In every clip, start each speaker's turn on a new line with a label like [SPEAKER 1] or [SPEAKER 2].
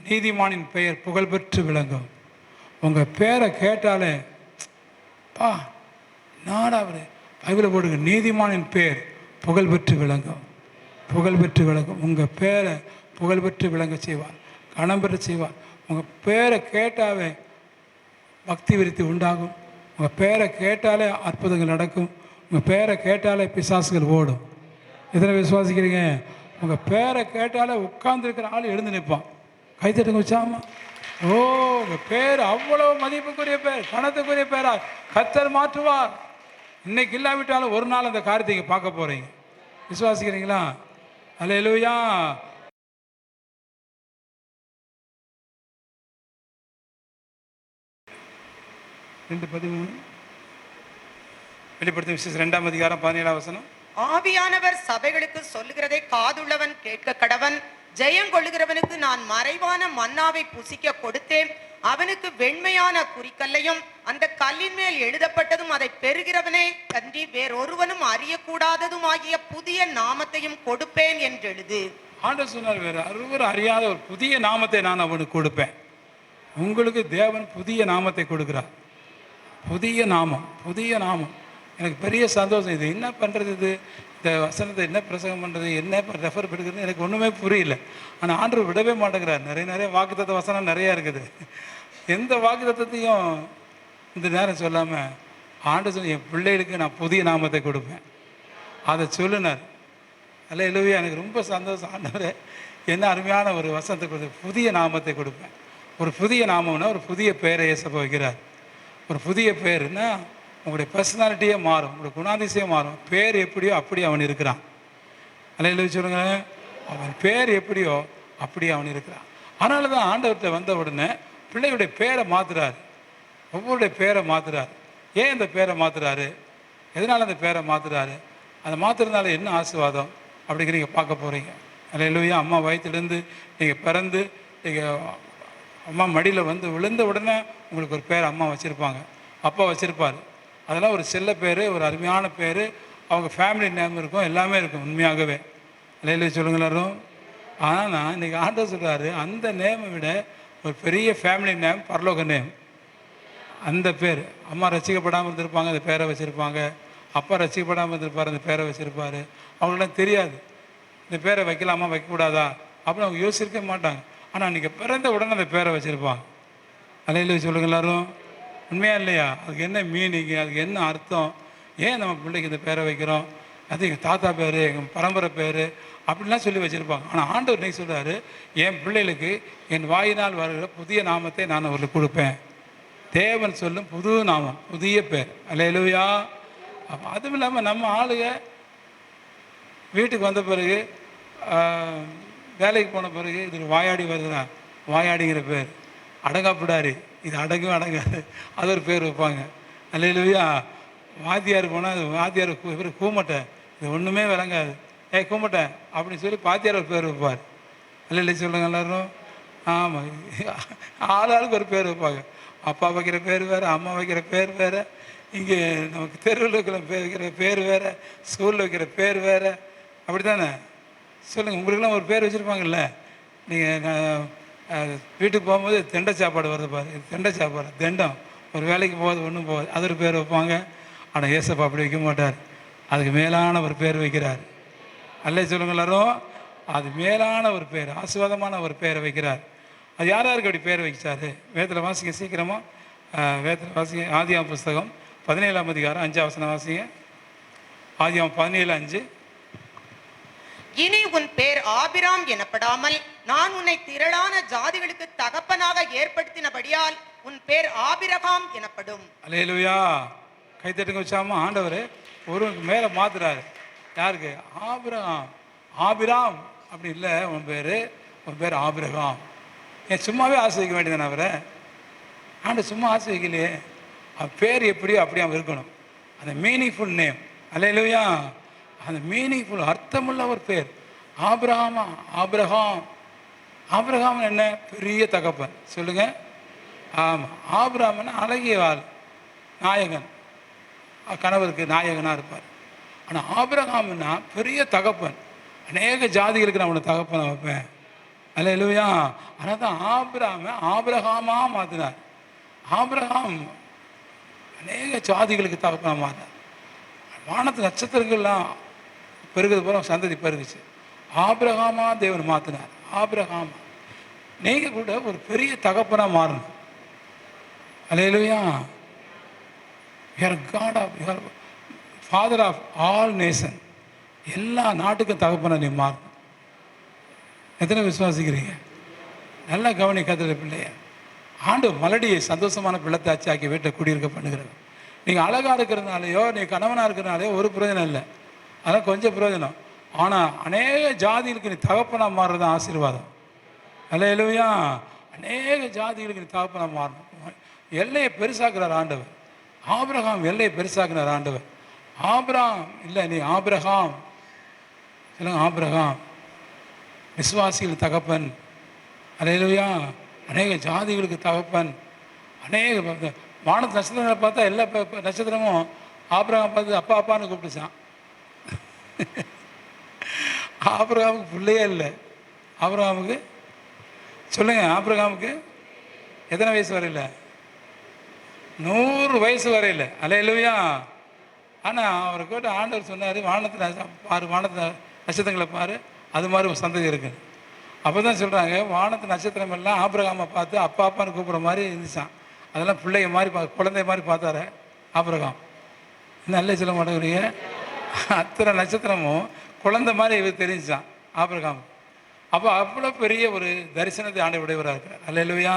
[SPEAKER 1] நீதிமானின் பெயர் புகழ்பெற்று விளங்கும். உங்கள் பேரை கேட்டாலே பா நாடா அவர் பைபிளை போடுங்க. நீதிமானின் பேர் புகழ்பெற்று விளங்கும், புகழ்பெற்று விளங்கும். உங்கள் பேரை புகழ்பெற்று விளங்க செய்வார், கணம் பெற்று செய்வார். உங்கள் பேரை கேட்டாவே பக்தி விருத்தி உண்டாகும். உங்கள் பேரை கேட்டாலே அற்புதங்கள் நடக்கும். உங்கள் பேரை கேட்டாலே பிசாசுகள் ஓடும். எத்தனை விசுவாசிக்கிறீங்க? உங்கள் பேரை கேட்டாலே உட்கார்ந்துருக்கிற ஆள் எழுந்து நிற்பான். கைத்தட்டுங்க வச்சாமா. ஓ, உங்கள் பேர் அவ்வளவு மதிப்புக்குரிய பேர், கணத்துக்குரிய பேரா கர்த்தர் மாற்றுவார். இன்னைக்கு இல்லாவிட்டாலும் ஒரு நாள் அந்த காரியத்தை இங்கே பார்க்க போகிறீங்க. விசுவாசிக்கிறீங்களா? அல்லேலூயா. 2:13 வெளிப்படுத்தும் விசேஷம் 2ஆம் அதிகாரம் 17ஆம் வசனம்.
[SPEAKER 2] ஆவியானவர் சபைகளுக்கு சொல்லுகிறதை காதுள்ளவன் கேட்க கடவன். ஜெயங்கொள்ளுகிறவனுக்கு நான் மறைவான மன்னாவை புசிக்க கொடுத்தேன். அவனுக்கு வெண்மையான குறிக்கல்லையும் அந்த கல்லின் மேல் எழுதப்பட்டதும் அதை பெறுகிறவனே அன்றி வேறொருவனும் அறியக்கூடாததும் ஆகிய புதிய நாமத்தையும் கொடுப்பேன் என்று எழுது.
[SPEAKER 1] ஆண்டவர் சொன்னார், வேற ஒருவர் அறியாத ஒரு புதிய நாமத்தை நான் அவனுக்கு கொடுப்பேன். உங்களுக்கு தேவன் புதிய நாமத்தை கொடுக்கிறார். புதிய நாமம், புதிய நாமம். எனக்கு பெரிய சந்தோஷம். இது என்ன பண்ணுறது, இது இந்த வசனத்தை என்ன பிரசங்கம் பண்ணுறது, என்ன ரெஃபர் பண்ணுறது, எனக்கு ஒன்றுமே புரியல. ஆனால் ஆண்டவர் விடவே மாட்டேங்கிறார். நிறைய வாக்குத்தத்த வசனம் நிறையா இருக்குது. எந்த வாக்குத்தத்தையும் இந்த நேரம் சொல்லாமல் ஆண்டவர் சொல்லி என் பிள்ளைகளுக்கு நான் புதிய நாமத்தை கொடுப்பேன், அதை சொல்லுனார். அல்லேலூயா. எனக்கு ரொம்ப சந்தோஷம். ஆண்டவரே என்ன அருமையான ஒரு வசனத்தை கொடுத்து புதிய நாமத்தை கொடுப்பேன். ஒரு புதிய நாமம்னா ஒரு புதிய பெயரை இயேசப்பா வைக்கிறார். ஒரு புதிய பேருன்னா உங்களுடைய பர்சனாலிட்டியே மாறும், உங்களுடைய குணாதிசயம் மாறும். பேர் எப்படியோ அப்படி அவன் இருக்கிறான். அல்லேலூயா சொல்லுங்க. அவன் பேர் எப்படியோ அப்படி அவன் இருக்கிறான். அதனால தான் ஆண்டவர்கிட்ட வந்த உடனே பிள்ளைகளுடைய பேரை மாற்றுறாரு, ஒவ்வொருடைய பேரை மாற்றுறாரு. ஏன் இந்த பேரை மாற்றுறாரு, எதனால் அந்த பேரை மாற்றுறாரு, அதை மாற்றுறதுனால என்ன ஆசீர்வாதம் அப்படிங்கிற நீங்கள் பார்க்க போகிறீங்க. அல்லேலூயா. அம்மா வயிற்றுலேருந்து நீங்கள் பிறந்து நீங்கள் அம்மா மடியில் வந்து விழுந்த உடனே உங்களுக்கு ஒரு பேர் அம்மா வச்சுருப்பாங்க, அப்பா வச்சுருப்பார். அதெல்லாம் ஒரு செல்ல பேர், ஒரு அருமையான பேர். அவங்க ஃபேமிலி நேம் இருக்கும், எல்லாமே இருக்கும் உண்மையாகவே. அல்லேலூயா சொல்லுங்க எல்லாரும். ஆனால் இன்றைக்கி ஆண்டவர் சொல்கிறாரு, அந்த நேமை விட ஒரு பெரிய ஃபேமிலி நேம் பரலோக நேம். அந்த பேர் அம்மா ரசிக்கப்படாமல் இருந்திருப்பாங்க, அந்த பேரை வச்சுருப்பாங்க. அப்பா ரசிக்கப்படாமல் இருந்திருப்பார், அந்த பேரை வச்சுருப்பார். அவங்களுக்குலாம் தெரியாது இந்த பேரை வைக்கலாமா வைக்கக்கூடாதா அப்படின்னு அவங்க யோசிச்சிருக்க மாட்டாங்க. ஆனால் நீங்கள் பிறந்த உடனே அந்த பேரை வச்சுருப்பாங்க. அல்லேலூயா சொல்லுங்க எல்லாரும். உண்மையா இல்லையா? அதுக்கு என்ன மீனிங்கு, அதுக்கு என்ன அர்த்தம், ஏன் நம்ம பிள்ளைக்கு இந்த பேரை வைக்கிறோம், அது எங்கள் தாத்தா பேர், எங்கள் பரம்பரை பேர் அப்படின்லாம் சொல்லி வச்சுருப்பாங்க. ஆனால் ஆண்டவர் இன்னைக்கு சொல்கிறாரு, என் பிள்ளைகளுக்கு என் வாயினால் வருகிற புதிய நாமத்தை நான் அவர்களுக்கு கொடுப்பேன். தேவன் சொல்லும் புது நாமம், புதிய பேர். அல்லேலூயா. அதுவும் இல்லாமல் நம்ம ஆளுங்க வீட்டுக்கு வந்த பிறகு வேலைக்கு போன பிறகு இது வாயாடி வருதுன்னா வாயாடிங்கிற பேர், அடங்காப்பிடாரு இது அடங்கும் அடங்காது அது ஒரு பேர் வைப்பாங்க. அல்லேலூயா. வாத்தியார் போனால் அது வாத்தியார் பேர் கூமட்டை, இது ஒன்றுமே விளங்காது, கூமட்டை அப்படின்னு சொல்லி பாத்தியார் ஒரு பேர் வைப்பார். அல்லேலூயா சொல்லுங்க எல்லாரும். ஆமாம், ஆளாளுக்கு ஒரு பேர் வைப்பாங்க. அப்பா வைக்கிற பேர் வேறு, அம்மா வைக்கிற பேர் வேறு, இங்கே நமக்கு தெருவில் வைக்கிற பேர் வைக்கிற பேர் வேறு, ஸ்கூலில் வைக்கிற பேர் வேறு. அப்படி தானே சொல்லுங்கள். உங்களுக்கெல்லாம் ஒரு பேர் வச்சுருப்பாங்கல்ல. நீங்கள் வீட்டுக்கு போகும்போது தெண்டை சாப்பாடு வருது பாரு, இது தெண்டை சாப்பாடு, தெண்டம். ஒரு வேலைக்கு போகாது, ஒன்றும் போகாது, அது ஒரு பேர் வைப்பாங்க. ஆனால் ஏசப்பா அப்படி வைக்க மாட்டார், அதுக்கு மேலான ஒரு பேர் வைக்கிறார். அல்லே சொல்லுங்க எல்லாரும். அது மேலான ஒரு பேர், ஆசீர்வாதமான ஒரு பேரை வைக்கிறார். அது யார் யாருக்கு அப்படி பேர் வைச்சாரு? வேதத்தில் வாசிக்க சீக்கிரமாக, வேதத்தில் வாசிக்க. ஆதியாம் புஸ்தகம் 17ஆம் அதிகாரம் 5ஆம் வசனம் வாசிங்க. ஆதியாம் 17:5.
[SPEAKER 2] இனி உன் பேர் ஆபிராம் எனப்படாமல் நான் உன்னை திரளான ஜாதிகளுக்கு தகப்பனாக ஏற்படுத்தினபடியால் உன் பேர் ஆபிரகாம் எனப்படும்.
[SPEAKER 1] அல்லேலூயா. கைத்தட்டுங்க வச்சாம. ஆண்டவர் ஒரு மேலே மாத்துறாரு. யாருக்கு? ஆபிரகாம். ஆபிராம் அப்படி இல்லை, உன் பேர் ஆபிரகாம். ஏன் சும்மாவே ஆசிரிக்க வேண்டியதானே அவரை? ஆண்டு சும்மா ஆசிரிக்கலையே. அவன் பேர் எப்படியோ அப்படி அவன் இருக்கணும். அந்த மீனிங்ஃபுல் நேம். அல்லேலூயா. அந்த மீனிங்ஃபுல் அர்த்தமுள்ள ஒரு பேர் ஆபிரகாமா. ஆபிரகாம். ஆபிரகாம் என்ன? பெரிய தகப்பன். சொல்லுங்க. ஆமாம். ஆபிரகாம்னா அழகிய ஆள், நாயகன், கணவருக்கு நாயகனாக இருப்பார். ஆனால் ஆபிரகாம்னா பெரிய தகப்பன். அநேக ஜாதிகளுக்கு நான் உன்னை தகப்பனை வைப்பேன். அல்லேலூயா. அதனால தான் ஆபிரகாமா மாற்றினார். ஆபிரகாம் அநேக ஜாதிகளுக்கு தகப்பனா மாறினார். வானத்து நட்சத்திரங்கள்லாம் பெருகுது போல சந்ததி பெருகுச்சு. ஆபிரகாமா தேவன் மாற்றினார். ஆபிரகாம் நீங்கள் கூட ஒரு பெரிய தகப்பனா மாறணும். Hallelujah. God of father of all nation. எல்லா நாட்டுக்கும் தகப்பனா நீ மாறணும். எத்தனை விசுவாசிக்கிறீங்க? நல்லா கவனி கத்துற பிள்ளைய. ஆண்டு மலடியை சந்தோஷமான பிள்ளைத்தாச்சி ஆக்கி வீட்டை குடியிருக்க பண்ணுகிறது. நீங்கள் அழகாக இருக்கிறதுனாலையோ நீ கணவனாக இருக்கிறனாலையோ ஒரு பிரயோஜனம் இல்லை. அதெல்லாம் கொஞ்சம் பிரயோஜனம். ஆனால் அநேக ஜாதிகளுக்கு நீ தகப்பனாக மாறுறது ஆசீர்வாதம். அல்லேலூயா. அநேக ஜாதிகளுக்கு நீ தகப்பனாக மாறணும். எல்லையை பெருசாக்குறார் ஆண்டவர். ஆபிரகாம் எல்லையை பெருசாக்குனார் ஆண்டவர். ஆபிரகாம் இல்லை, நீ ஆபிரகாம் சொல்லுங்க. ஆபிரகாம் விசுவாசிகள் தகப்பன். அல்லேலூயா. அநேக ஜாதிகளுக்கு தகப்பன். அநேக வானத்து நட்சத்திரங்களை பார்த்தா எல்லா நட்சத்திரமும் ஆபிரகாம் பார்த்து அப்பா அப்பான்னு கூப்பிட்டுச்சான். ஆபிரகாமுக்கு பிள்ளையே இல்லை. ஆபிரகாமுக்கு சொல்லுங்க, ஆபிரகாமுக்கு எத்தனை வயசு வரையில? 100 வயசு வரையில். அல்லேலூயா. ஆனால் அவரை கேட்டு ஆண்டவர் சொன்னார், வானத்தில் பாரு, வானத்து நட்சத்திரங்களை பாரு, அது மாதிரி ஒரு சந்ததி இருக்குது. அப்போ தான் சொல்கிறாங்க, வானத்து நட்சத்திரம் எல்லாம் ஆபிரகாமை பார்த்து அப்பா அப்பான்னு கூப்பிட்ற மாதிரி இருந்துச்சான். அதெல்லாம் பிள்ளைங்க மாதிரி குழந்தை மாதிரி பார்த்தாரு ஆபிரகாம். நல்ல சொல்ல மாட்டேங்கிறீங்க. அத்தனை நட்சத்திரமும் குழந்தை மாதிரி இவர் தெரிஞ்சான் ஆபிரகாம். அப்போ அவ்வளோ பெரிய ஒரு தரிசனத்தை ஆண்டவர் உடையவராக இருக்கிறார். அல்லேலூயா.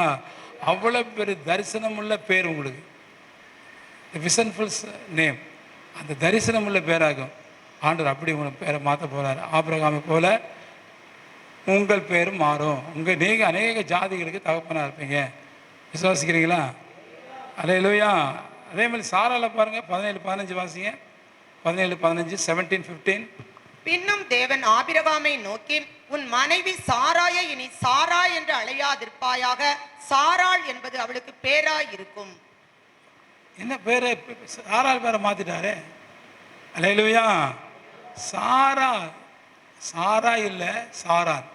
[SPEAKER 1] அவ்வளோ பெரிய தரிசனம் உள்ள பேர் உங்களுக்கு, விசன்ஃபுல்ஸ் நேம். அந்த தரிசனம் உள்ள பேராகும். ஆண்டவர் அப்படி உங்கள் பேரை மாற்ற போகிறார். ஆபிரகாமை போல உங்கள் பேர் மாறும். நீங்கள் அநேக ஜாதிகளுக்கு தகப்பனாக இருப்பீங்க. விசுவாசிக்கிறீங்களா? அல்லேலூயா. அதே மாதிரி சாரால பாருங்கள், 17-15 வாசிங்க. 17-15, 17-15.
[SPEAKER 2] பின்னும் தேவன் ஆபிரகாமை நோக்கி, உன் மனைவி சாராயை இனி சாரா என்று அழையாதிருப்பாயாக, சாராள் என்பது அவளுக்கு பேராய் இருக்கும்.
[SPEAKER 1] என்ன பேரை? சாராள் பேரை மாற்றிட்டாரே. அல்லேலூயா. சாரா, சாரா இல்லை சாரான்.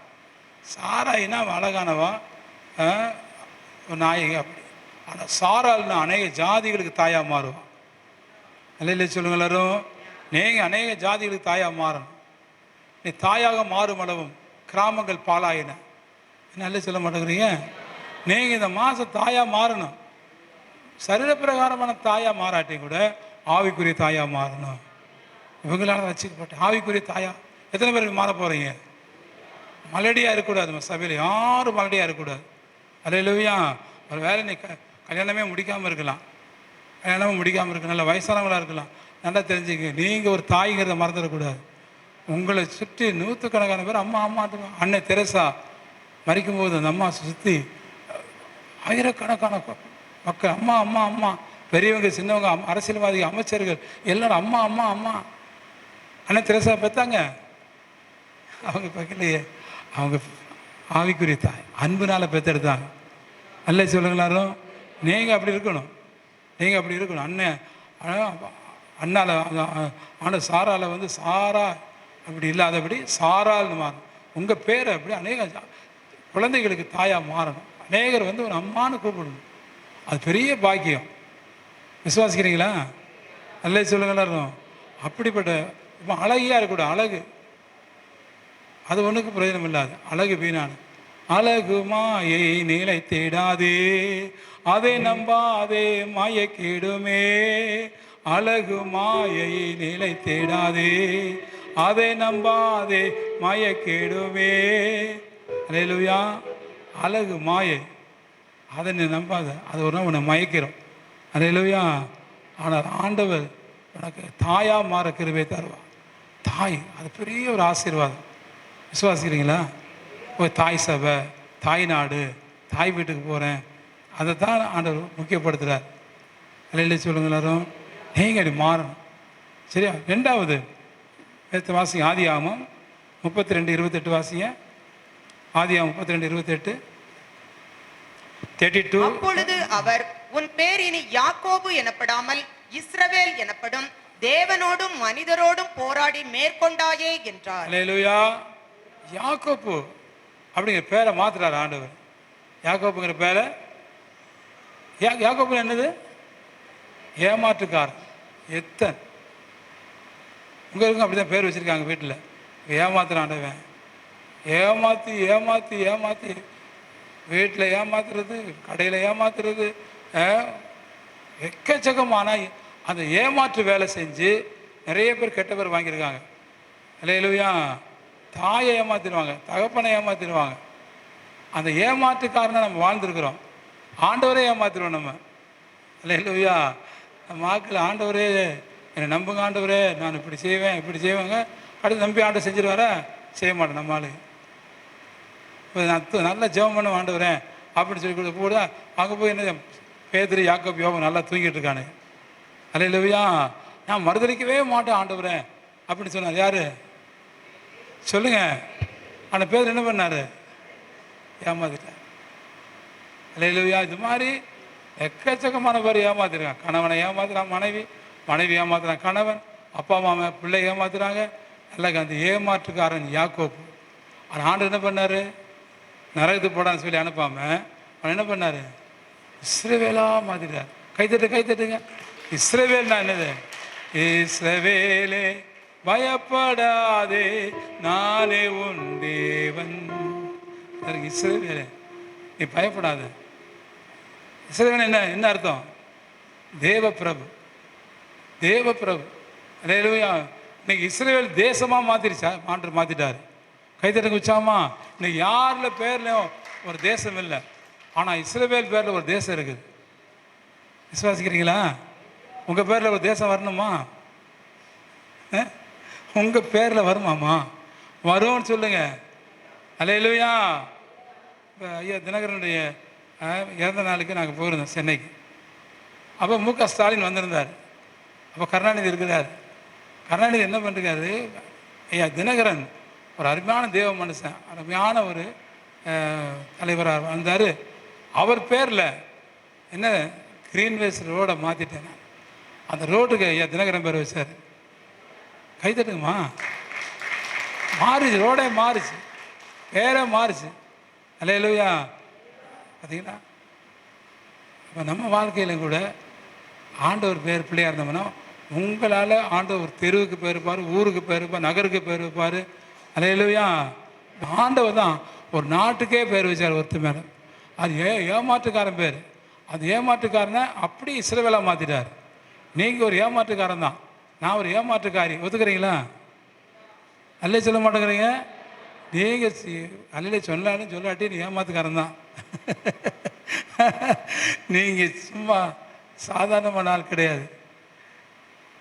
[SPEAKER 1] சாராயினா அழகானவா, ஒரு நாயகி அப்படி. ஆனால் சாராள்னா அநேக ஜாதிகளுக்கு தாயாக மாறுவான். அல்லேலூயா சொல்லுங்க எல்லாரும். நீங்கள் அநேக ஜாதிகளுக்கு தாயாக மாறணும். நீ தாயாக மாறும் அளவும் கிராமங்கள் பாலாயின. நல்ல சொல்ல மாட்டேங்கிறீங்க. நீங்கள் இந்த மாதம் தாயாக மாறணும். சரீரப்பிரகாரமான தாயாக மாறாட்டையும் கூட ஆவிக்குரிய தாயாக மாறணும். இவங்களால வச்சுக்கப்பட்ட ஆவிக்குரிய தாயா எத்தனை பேருக்கு மாற போகிறீங்க? மலடியாக இருக்கக்கூடாது. நம்ம சபையில் யாரும் மலடியாக இருக்கக்கூடாது. அல்லேலூயா. ஒரு வேலை நீ கல்யாணமே முடிக்காமல் இருக்கலாம். கல்யாணமே முடிக்காமல் இருக்க நல்ல வயசானவங்களாக இருக்கலாம். நல்லா தெரிஞ்சுக்க, நீங்கள் ஒரு தாய்ங்கிறத மறந்துடக்கூடாது. உங்களை சுற்றி 100கணக்கான பேர் அம்மா அம்மா. அன்னை தெரசா மறிக்கும்போது அந்த அம்மா சுற்றி ஆயிரக்கணக்கான மக்கள் அம்மா அம்மா அம்மா. பெரியவங்க சின்னவங்க, அரசியல்வாதிகள், அமைச்சர்கள் எல்லாரும் அம்மா அம்மா அம்மா. அன்னை தெரசா பெற்றாங்க. அவங்க பக்கலையே அவங்க ஆவிக்குரிய தாய் அன்புனால் பெற்றெடுத்தாங்க. அல்ல சொல்லுங்களாரும். நீங்கள் அப்படி இருக்கணும். நீங்கள் அப்படி இருக்கணும். அண்ணால ஆனால் சாரால வந்து சாரா அப்படி இல்லாதபடி சாரால்னு மாறணும். உங்கள் பேரை அப்படி அநேக குழந்தைகளுக்கு தாயாக மாறணும். அநேகர் வந்து ஒரு அம்மானு கூப்பிடணும். அது பெரிய பாக்கியம். விசுவாசிக்கிறீங்களா? அல்ல சொல்லுங்களாரும். அப்படிப்பட்ட இப்போ அழகியாக இருக்கக்கூடாது. அழகு அது ஒன்றுக்கு பிரயோஜனம் இல்லாது. அழகு வீணான. அழகு மாயை நிலை தேடாதே, அதை நம்பாதே மாயக்கேடுமே. அழகு மாயை நிலை தேடாதே, அதை நம்பாதே மாயக்கேடுமே. அல்லேலூயா. அழகு மாயை, அதை நீ நம்பாத. அது ஒரு நாள் உன்னை மயக்கிறோம். அல்லேலூயா. ஆனால் ஆண்டவர் உனக்கு தாயாக மாற கிருபை தருவார். தாய் அது பெரிய ஒரு ஆசீர்வாதம். விசுவாசிக்கிறீங்களா? போய் தாய் சபை, தாய் நாடு, தாய் வீட்டுக்கு போகிறேன், அதை தான் ஆண்டவர் முக்கியப்படுத்துகிறார். அல்லேலூயா சொல்லுங்க எல்லாரும். நீங்கள் அப்படி மாறணும். சரியா? 2வது வாசிங்க. ஆதியாகமம் 32:28 வாசிங்க. ஆதியாகமம் 32:28. 32.
[SPEAKER 2] அப்பொழுது அவர், உன் பேர் இனி யாக்கோபு எனப்படாமல் இஸ்ரவேல் எனப்படும், தேவனோடும் மனிதரோடும் போராடி மேற்கொண்டாயே என்றார்.
[SPEAKER 1] அல்லேலூயா. யாக்கோபு அப்படிங்கிற பேரை மாத்துறாரு ஆண்டவர். யாக்கோப்புங்கிற பேரை யாக்கோப்பு என்னது? ஏமாற்றுக்காரன். எத்தன் உங்களுக்கும் அப்படி தான் பேர் வச்சுருக்காங்க வீட்டில். ஏமாத்துறான் ஆண்டவன். ஏமாற்றி ஏமாற்றி ஏமாற்றி வீட்டில் ஏமாத்துறது, கடையில் ஏமாத்துறது, எக்கச்சக்கமான அந்த ஏமாற்று வேலை செஞ்சு நிறைய பேர் கெட்ட பேர் வாங்கியிருக்காங்க. இல்லையா? தாயை ஏமாத்திடுவாங்க, தகப்பனை ஏமாத்திடுவாங்க. அந்த ஏமாற்றுக்காரனை நம்ம வாழ்ந்துருக்குறோம். ஆண்டவரே ஏமாத்திடுவோம் நம்ம. இல்லையா? நம்ம ஆட்கள் ஆண்டவரே என்னை நம்புங்க, ஆண்டவரே நான் இப்படி செய்வேன் இப்படி செய்வேங்க, அடுத்து நம்பி ஆண்டவர் செஞ்சிருவாரா? செய்ய மாட்டேன். நம்ம ஆளு இப்போ நான் நல்லா ஜெபம் பண்ண ஆண்டவரேன் அப்படின்னு சொல்லி கொடுத்து போட அங்கே போய் என்ன பேதுரு யாக்கோபு யோபு நல்லா தூங்கிட்டு இருக்கானு. அல்லேலூயா. நான் மறுதளிக்கவே மாட்டேன் ஆண்டவரே அப்படின்னு சொன்னார். யார் சொல்லுங்க? அந்த பேர் என்ன பண்ணார்? ஏமாத்திட்டார். அல்லேலூயா. இது மாதிரி எக்கச்சக்கமான பேர் ஏமாத்திருக்கான். கணவனை ஏமாத்துறான் மனைவி, மனைவி ஏமாத்துறான் கணவன், அப்பா அம்மா பிள்ளை ஏமாத்துறாங்க. எல்லாம் அந்த ஏமாற்றுக்காரன் யாக்கோப்பு. ஆனால் ஆண்டவர் என்ன பண்ணார்? நரகத்துக்கு போடான்னு சொல்லி அனுப்பாம அவன் என்ன பண்ணார்? இஸ்ரவேலா மாத்திட்டார். கைத்தட்டுங்க. இஸ்ரவேல்னா என்னது? இஸ்ரவேலே பயப்படாதே நானே உன் தேவன். இஸ்ரவேலே நீ பயப்படாத. இஸ்ரவேல் என்ன அர்த்தம்? தேவப்பிரபு. தேவப்பிரபு. அல்லேலூயா. இன்னைக்கு இஸ்ரவேல் தேசமாக மாற்றிருச்சா? ஆண்டவர் மாற்றிட்டார். கைத்தட்டுங்க உச்சாமா. இன்னைக்கு யாரில் பேர்லையும் ஒரு தேசம் இல்லை, ஆனால் இஸ்ரவேல் பேரில் ஒரு தேசம் இருக்குது. விசுவாசிக்கிறீங்களா? உங்கள் பேரில் ஒரு தேசம் வரணுமா? உங்கள் பேரில் வருமாம்மா? வரும்னு சொல்லுங்க. அல்லேலூயா. இப்போ ஐயா தினகரனுடைய இறந்த நாளுக்கு நாங்கள் போயிருந்தோம் சென்னைக்கு. அப்போ மு.க. ஸ்டாலின் வந்திருந்தார். அப்போ கருணாநிதி இருக்கிறார். கருணாநிதி என்ன பண்ணுறாரு? ஐயா தினகரன் ஒரு அருமையான தேவ மனுஷன், அருமையான ஒரு தலைவராக வந்தார். அவர் பேரில் என்ன கிரீன்வேஸ் ரோடை மாற்றிட்டேன். அந்த ரோட்டுக்கு ஐயா தினகரன் பேர் வச்சார். கைத்தட்டுங்கம்மா. மாறிச்சு, ரோடே மாறிச்சு, பேரே மாறிச்சு. அல்லேலூயா. பார்த்தீங்களா? இப்போ நம்ம வாழ்க்கையிலும் கூட ஆண்டவர் பேர் பிள்ளையாக இருந்தோம்னா உங்களால் ஆண்டவர் தெருவுக்கு பேர் வைப்பார், ஊருக்கு பேர் வைப்பார், நகருக்கு பேர் வைப்பார். அல்லேலூயா. ஆண்டவர் தான் ஒரு நாட்டுக்கே பேர் வச்சார் ஒருத்தர் மேலே. அது ஏமாற்றுக்காரன் பேர். அது ஏமாற்றுக்காரனை அப்படி இஸ்ரவேலா மாற்றிட்டார். நீங்கள் ஒரு ஏமாற்றுக்காரன் தான், நான் ஒரு ஏமாற்றுக்காரி. ஒத்துக்கிறீங்களா? அல்லே சொல்ல மாட்டேங்கிறீங்க. நீங்கள் அல்லே சொல்லாலும் சொல்லாட்டி நீ ஏமாற்றுக்காரன் தான். நீங்கள் சும்மா சாதாரணமான ஆள் கிடையாது.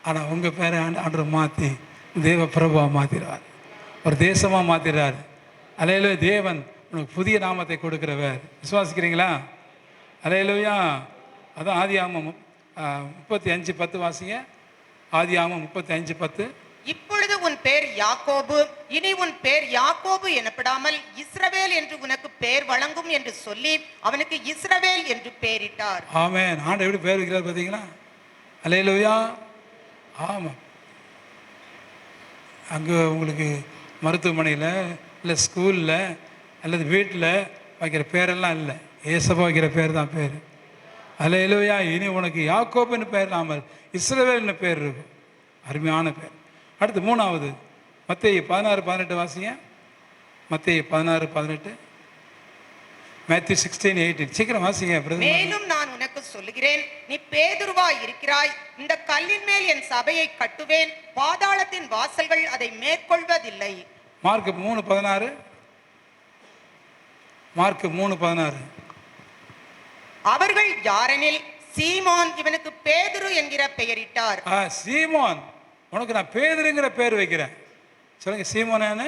[SPEAKER 1] ஆனால் உங்கள் பேரை ஆண்டவர் மாற்றி தேவ பிரபுவாக மாற்றிடுவார், ஒரு தேசமாக மாற்றிடுறார். அல்லேலூயா. தேவன் உனக்கு புதிய நாமத்தை கொடுக்கிறவர். விசுவாசிக்கிறீங்களா? அல்லேலூயா. அதான் ஆதியாகமம் 35:10 வாசிங்க. ஆதியாகமம் 35:10.
[SPEAKER 2] இப்பொழுது உன் பேர் யாக்கோபு, இனி உன் பேர் யாக்கோபு எனப்படாமல் இஸ்ரவேல் என்று உனக்கு பேர் வழங்கும் என்று சொல்லி அவனுக்கு இஸ்ரவேல் என்று பெயரிட்டார்.
[SPEAKER 1] ஆமென். ஆண்டவர் எப்படி பேர் வைக்கிறார் பார்த்தீங்களா? அல்லேலூயா. ஆமாம். அங்கே உங்களுக்கு மருத்துவமனையில் இல்லை ஸ்கூலில் அல்லது வீட்டில் வைக்கிற பேரெல்லாம் இல்லை, ஏசப்பா வைக்கிற பேர் தான் பேர். அல்லேலூயா. இனி உனக்கு யாக்கோபுன்னு பேர் இல்லாமல் இஸ்ரவேல்னு பேர் இருக்கும். அருமையான பேர். அடுத்து மூணாவது மத்தேயு 16:18 வாசிங்க. மத்தேயு 16:18. மேத்யூ 16:18. சீக்கிரம் வாசிங்க.
[SPEAKER 2] மேலும் நான் உனக்கு சொல்லுகிறேன், நீ பேதுருவாய் இருக்கிறாய், இந்த கல்லின் மேல் என் சபையை கட்டுவேன், பாதாளத்தின் வாசல்கள் அதை மேற்கொள்வதில்லை.
[SPEAKER 1] மார்க் 3:16. மார்க் 3:16.
[SPEAKER 2] அவர்கள் யாரெனில் சீமோன் இவனுக்கு பேதுரு என்கிற பெயரிட்டார்.
[SPEAKER 1] சீமோன், உனக்கு நான் பேதுருங்கிற பேர் வைக்கிறேன். சொல்லுங்க. சீமோனு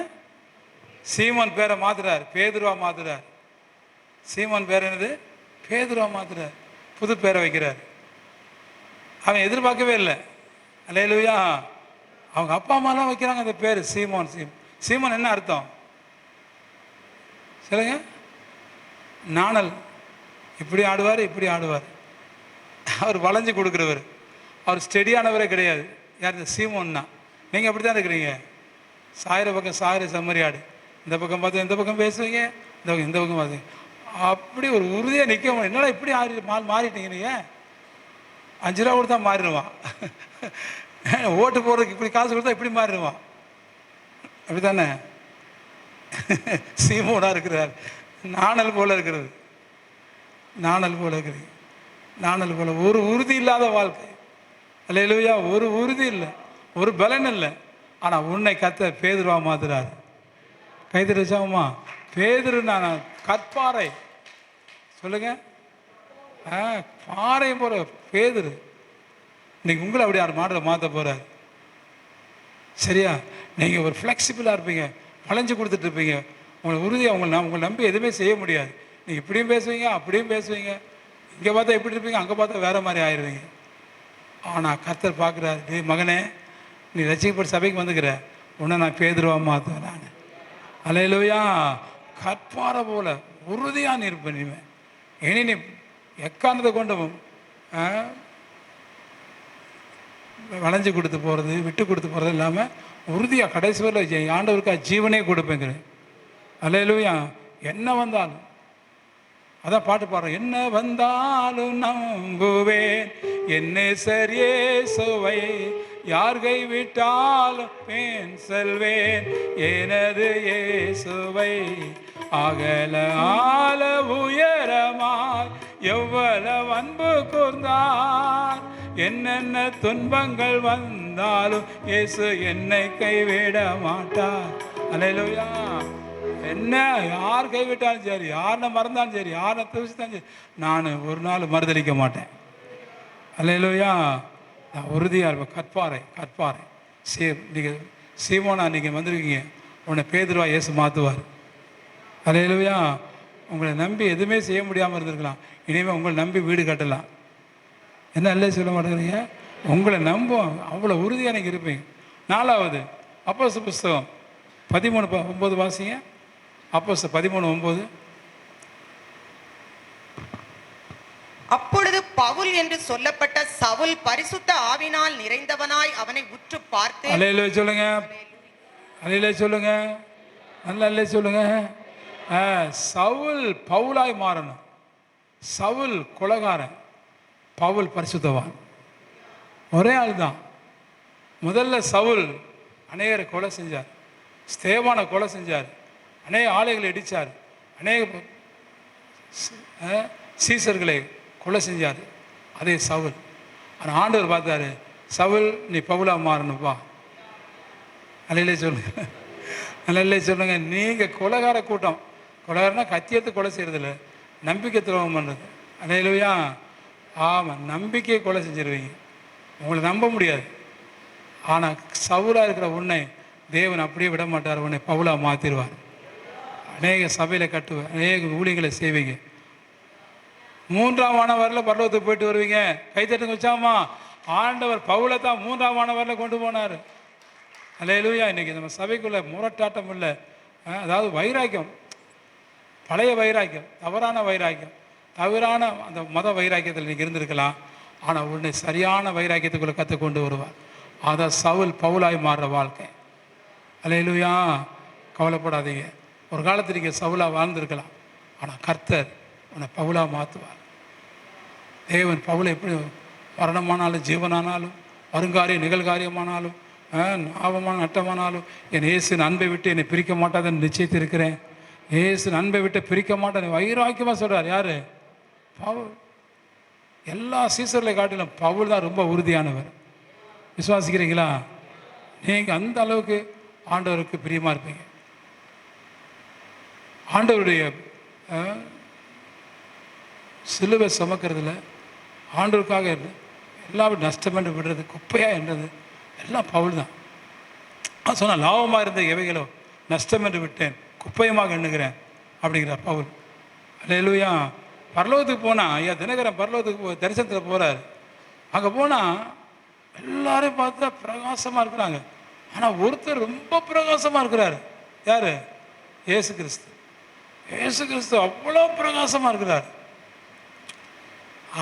[SPEAKER 1] சீமோன் பேரை மாத்துறார், பேதுருவா மாத்துறார். சீமோன் பேர் என்னது? பேதுருவா மாத்துறார், புது பேரை வைக்கிறார். அவன் எதிர்பார்க்கவே இல்லை. அல்லேலூயா. அவங்க அப்பா அம்மாலாம் வைக்கிறாங்க அந்த பேர் சீமோன். சீமோன் என்ன அர்த்தம் சொல்லுங்க? நாணல். இப்படி ஆடுவார், இப்படி ஆடுவார். அவர் வளைஞ்சு கொடுக்குறவர், அவர் ஸ்டெடியானவரே கிடையாது. யார்? இந்த சீமோன்னா. நீங்கள் அப்படி தான் இருக்கிறீங்க. சாயிர பக்கம் சாயிர செம்மறி ஆடு. இந்த பக்கம் பார்த்து இந்த பக்கம் பேசுவீங்க, இந்த பக்கம் பார்த்து அப்படி ஒரு உறுதியாக நிற்க, என்னடா இப்படி மாறிட்டீங்க நீங்கள், 5 ரூபா கொடுத்தா மாறிடுவான், ஓட்டு போடுறதுக்கு இப்படி காசு கொடுத்தா இப்படி மாறிடுவான், அப்படி தானே? சீமோனாக இருக்கிறார், நாணல் போல இருக்கிறது, நாணல் போல இருக்குது, நாணல் போல ஒரு உறுதி இல்லாத வாழ்க்கை. அல்லேலூயா. ஒரு உறுதி இல்லை, ஒரு பலன் இல்லை. ஆனால் உன்னை கர்த்தர் பேதுருவா மாத்துறாரு. கைது வச்சாமா பேதுரு, நான் கற்பாறை சொல்லுங்க, பாறை போற பேதுரு இன்னைக்கு உங்களை அப்படி யார் மாற்ற போறாரு. சரியா? நீங்கள் ஒரு ஃப்ளெக்சிபிளாக இருப்பீங்க, வளைஞ்சு கொடுத்துட்டு இருப்பீங்க. உங்களை உறுதியாக உங்களை நம்பி எதுவுமே செய்ய முடியாது. நீங்கள் இப்படியும் பேசுவீங்க, அப்படியும் பேசுவீங்க, இங்கே பார்த்தா எப்படி இருப்பீங்க, அங்கே பார்த்தா வேறு மாதிரி ஆயிடுவீங்க. ஆனால் கர்த்தர் பார்க்குறாரு, டேய் மகனே, நீ ரட்சிக்கப்பட்ட சபைக்கு வந்துக்கிற, உன்னை நான் பேதுருவா மாற்றுவேன் நான். அல்லேலூயா. கற்பாறை போல உறுதியாக நீ இருப்பேன். இனிமேல் இனி நீ எக்காரணத்தை கொண்டு வளைஞ்சு கொடுத்து போகிறது, விட்டு கொடுத்து போகிறது இல்லாமல் உறுதியாக கடைசி வரை ஆண்டவருக்காக ஜீவனே கொடுப்பேங்கிறேன். அல்லேலூயா. என்ன வந்தாலும், அதான் பாட்டு பாடுறோம், என்ன வந்தாலும் நம்புவேன் என்ன சரியே சுவை, யார் கைவிட்டாலும் பேன் செல்வேன் எனது இயேசுவை, அகல ஆல உயரமாய் எவ்வளவு அன்பு கூர்ந்தார், என்னென்ன துன்பங்கள் வந்தாலும் இயேசு என்னை கைவிட மாட்டார். அல்லேலூயா. என்ன யார் கைவிட்டாலும் சரி, யாரை மறந்தாலும் சரி, யாரை தூசித்தாலும் சரி, நான் ஒரு நாள் மறுதளிக்க மாட்டேன். அல்லேலூயா. நான் உறுதியாக இருப்பேன். கற்பாறை நீங்கள் சீமோனா நீங்கள் வந்துருக்கீங்க, உன்னை பேதுருவா இயேசு மாற்றுவார். அல்லேலூயா. உங்களை நம்பி எதுவுமே செய்ய முடியாமல் இருந்திருக்கலாம், இனிமேல் உங்களை நம்பி வீடு கட்டலாம். என்ன அல்ல சொல்ல மாட்டேங்கிறீங்க? உங்களை நம்பும், அவ்வளோ உறுதியாக நீங்கள் இருப்பீங்க. 4வது அப்போஸ்தலர் புஸ்தகம் 13:9 வாசிங்க. அப்போஸ்தலர் 13:9.
[SPEAKER 2] அப்பொழுது பவுல் என்று சொல்லப்பட்ட சவுல் பரிசுத்த ஆவினால் நிறைந்தவனாய் அவனை உற்று பார்த்து,
[SPEAKER 1] அல்லேலூயா சொல்லுங்க, அல்லேலூயா சொல்லுங்க, நல்ல அல்லேலூயா சொல்லுங்க. சவுல் பவுலாய் மாறணும். சவுல் கொலைகாரன், பவுல் பரிசுத்தவான். ஒரே ஆள் தான். முதல்ல சவுல் அநேகரை கொலை செஞ்சார், ஸ்தேவானை கொலை செஞ்சார், அநேக ஆலைகளை இடித்தார், அநேக சீசர்களை கொலை செஞ்சார். அதே சவுல். ஆனால் ஆண்டவர் பார்த்தாரு, சவுல் நீ பவுலா மாறணுப்பா. அல்லேலூயா சொல்லுங்க, அல்லேலூயா சொல்லுங்க. நீங்கள் கொலைகார கூட்டம், கொலைகாரனா கத்தியத்தை கொலை செய்கிறதில்ல, நம்பிக்கை துரோகம் பண்ணுறது. அல்லேலூயா. ஆமாம், நம்பிக்கையை கொலை செஞ்சிருவீங்க, உங்களை நம்ப முடியாது. ஆனால் சவுலாக இருக்கிற உன்னை தேவன் அப்படியே விட மாட்டார், உன்னை பவுலாக மாற்றிடுவார். அநேக சபையில் கட்டுவேன், அநேக ஊழியங்களை செய்வீங்க. 3ஆம் வானவரில் பரலோகத்துக்கு போயிட்டு வருவீங்க. கைத்தட்டுங்க வச்சாமா. ஆண்டவர் பவுலை தான் 3ஆம் வானவரில் கொண்டு போனார். அல்லேலூயா. இன்றைக்கி நம்ம சபைக்குள்ளே முரட்டாட்டம் இல்லை, அதாவது வைராக்கியம், பழைய வைராக்கியம், தவறான வைராக்கியம், தவறான அந்த மத வைராக்கியத்தில் நீங்கள் இருந்திருக்கலாம். ஆனால் உன்னை சரியான வைராக்கியத்துக்குள்ளே கற்றுக்கொண்டு வருவார். அதான் சவுல் பவுலாய் மாறுற வாழ்க்கை. அல்லேலூயா. கவலைப்படாதீங்க. ஒரு காலத்தில் நீங்கள் சவுலாக வாழ்ந்திருக்கலாம், ஆனால் கர்த்தர் உன்னை பவுலாக மாற்றுவார். தேவன் பவுலை எப்படி மரணமானாலும் ஜீவனானாலும் வருங்காரியம் நிகழ்காரியமானாலும் லாபமான நட்டமானாலும் என் இயேசுவின் அன்பை விட்டு என்னை பிரிக்க மாட்டாதுன்னு நிச்சயித்திருக்கிறேன். இயேசுவின் அன்பை விட்டு பிரிக்க மாட்டேன் வைராக்கியமாக சொல்கிறார். யார்? பவுல். எல்லா சீசர்களை காட்டிலும் பவுல் தான் ரொம்ப உறுதியானவர். விசுவாசிக்கிறீங்களா? நீங்கள் அந்த அளவுக்கு ஆண்டவருக்கு பிரியமாக இருப்பீங்க. ஆண்டவருடைய சிலுவை சுமக்கிறதுல ஆண்டவருக்காக எல்லாரும் நஷ்டமென்று விடுறது, குப்பையாக என்றது எல்லாம் பவுல் தான். சொன்னால் லாபமாக இருந்த எவைகளோ நஷ்டம் என்று விட்டேன், குப்பையமாக எண்ணுகிறேன் அப்படிங்கிறார் பவுல். அல்லேலூயா. பரலோகத்துக்கு போனால், ஐயா தினகரன் பரலோகத்துக்கு தரிசனத்தில் போகிறார். அங்கே போனால் எல்லாரையும் பார்த்தா பிரகாசமாக இருக்கிறாங்க. ஆனால் ஒருத்தர் ரொம்ப பிரகாசமாக இருக்கிறார். யார்? இயேசு கிறிஸ்து. இயேசு கிறிஸ்து அவ்வளோ பிரகாசமாக இருக்கிறார்.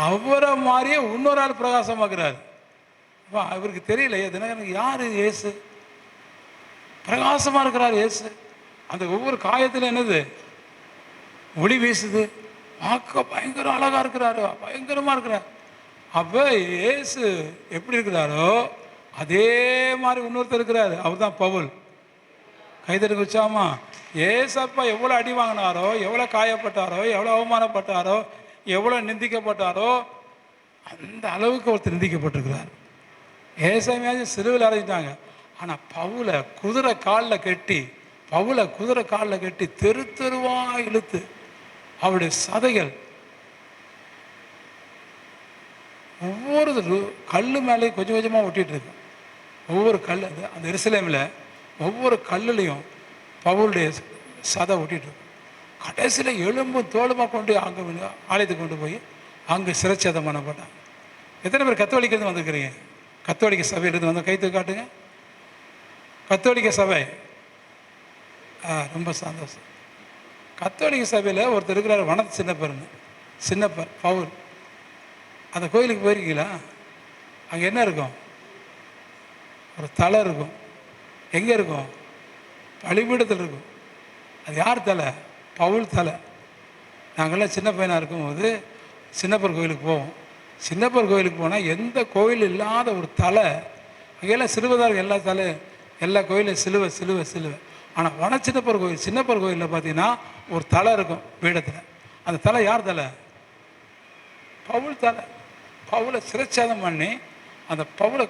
[SPEAKER 1] அவரை மாதிரியே இன்னொரு ஆள் பிரகாசமாக்குறாரு. அவருக்கு தெரியல தினகரனுக்கு யார் இயேசு, பிரகாசமாக இருக்கிறார் இயேசு. அந்த ஒவ்வொரு காயத்தில் என்னது? ஒளி வீசுது, பார்க்க பயங்கர அழகாக இருக்கிறாரு, பயங்கரமாக இருக்கிறார். அப்போ இயேசு எப்படி இருக்கிறாரோ அதே மாதிரி இன்னொருத்தர் இருக்கிறாரு, அவர் தான் பவுல். கைதறி வச்சாமா, ஏசப்பா எவ்வளோ அடி வாங்கினாரோ, எவ்வளோ காயப்பட்டாரோ, எவ்வளோ அவமானப்பட்டாரோ, எவ்வளோ நிந்திக்கப்பட்டாரோ, அந்த அளவுக்கு ஒருத்தர் நிந்திக்கப்பட்டிருக்கிறார். ஏசாமியாச்சும் சிலுவையில் அறைஞ்சிட்டாங்க. ஆனால் பவுலை குதிரை காலில் கட்டி தெரு தெருவாக இழுத்து அவருடைய சதைகள் ஒவ்வொரு கல் மேலேயும் கொஞ்சம் கொஞ்சமாக ஒட்டிகிட்டு இருக்கு. ஒவ்வொரு கல் அந்த எருசலேமில் ஒவ்வொரு கல்லுலையும் பவுலுடைய சதை ஒட்டிகிட்டு இருக்கு. கடைசியில் எலும்பும் தோலுமாக கொண்டு அங்கே ஆலயத்துக்கு கொண்டு போய் அங்கே சிறைச்சேதம் பண்ணப்பட்டாங்க. எத்தனை பேர் கத்தோலிக்கிறது வந்திருக்கிறீங்க? கத்தோலிக்க சபையிலிருந்து வந்து கைத்து காட்டுங்க. கத்தோலிக்க சபை, ரொம்ப சந்தோஷம். கத்தோலிக்க சபையில் ஒருத்தர் இருக்கிறார், வனத்து சின்னப்பர் பவுல். அந்த கோயிலுக்கு போயிருக்கீங்களா? அங்கே என்ன இருக்கும்? ஒரு தலை இருக்கும். எங்கே இருக்கும்? பலிபீடத்தில் இருக்கும். அது யார் தலை? பவுல் தலை. நாங்கள்லாம் சின்ன பையனாக இருக்கும்போது சின்னப்பர் கோயிலுக்கு போவோம். சின்னப்பர் கோயிலுக்கு போனால் எந்த கோயில் இல்லாத ஒரு தலை, அங்கெல்லாம் சிலுவைதான் இருக்கும். எல்லா கோயிலும் சிலுவை. ஆனால் சின்னப்பர் கோயிலில் பார்த்தீங்கன்னா ஒரு தலை இருக்கும் பீடத்தில். அந்த தலை யார் தலை? பவுல் தலை. பவுலை சிறைச்சேதம் பண்ணி அந்த பவுலை